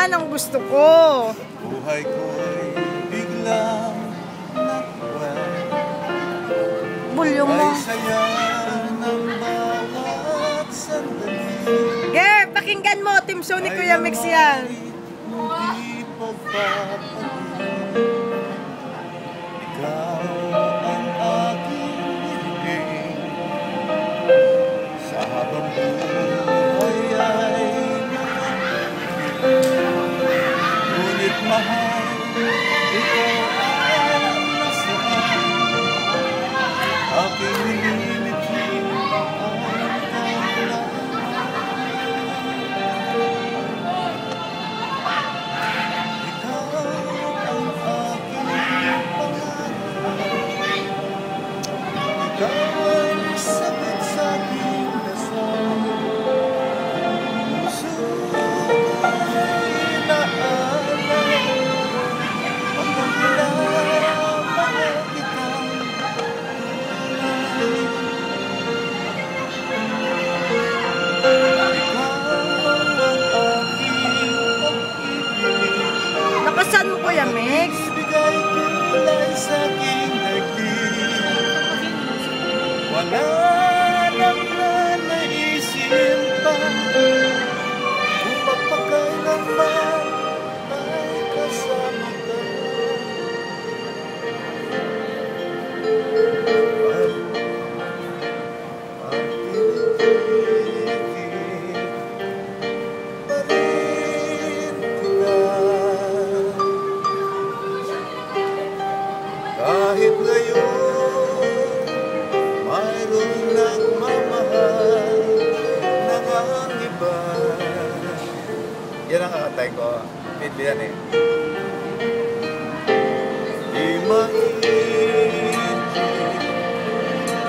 yan ang gusto ko. Buhay ko'y biglang nakuway. Bulyo mo. Ay saya ng bawat sandali. Yeah, pakinggan mo. Team show ni Kuya Mix yan. Hindi pagpapalit. Ikaw ang aking hiniling. Sa habang buhay ay ngunit mahal, ikaw ay nasaan. Aking nililipin ay ikaw lang. Nakasan mo Kuya Mix? Ibigay kulay sa aking nagdiin. Wala nang nanaisin pa kung magpakailanman ay kasama ka. At pinitigil pa rin kita. Kahit ngayon, mayroong nagmamahal ng ang iba. Yan ang kakantay ko. Pili yan eh. Di mainit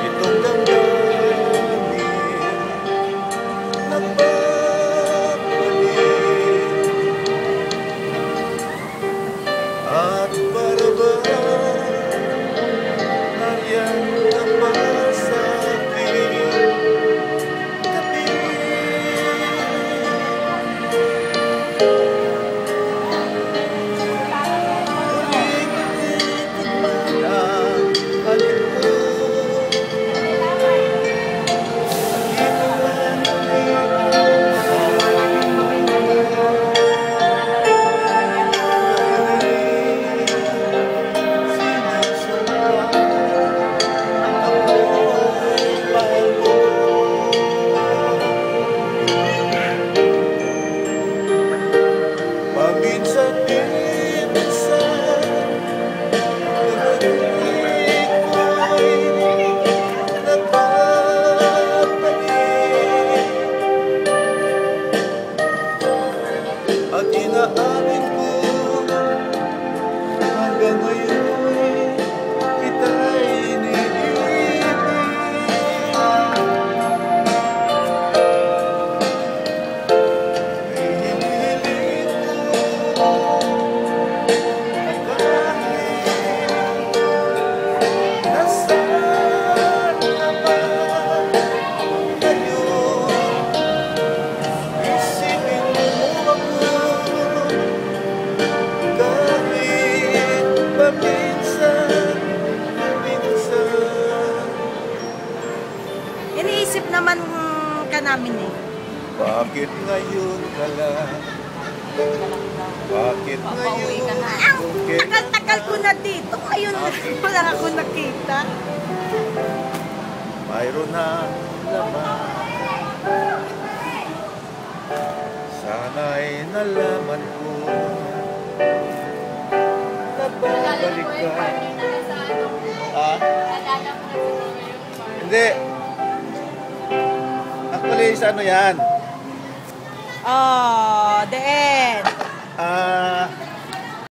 itong damdamin. Nagpapalit at para ba nariyan ka pa sa aking tabi? Muling natitikman ang halip mo. Dito lang paminsan-minsan narinig ko'y nagpapalit at inaamin ko hanggang ngayon kita'y iniibig. Ay hinihiling ko na kahit nasaan ka man ngayon, isipin mo ako kahit paminsan-minsan. Iniisip naman ka namin eh. Bakit ngayon ka lang? Bakit Pauwi ka ngayon? na. Ang tagal-tagal ko na dito. Ngayon wala ako nakita. Mayroon na laman. Sana'y nalaman ko na babalik ka. Ah? Hindi. Actually, sa ano yan? Oh, the end. Ah,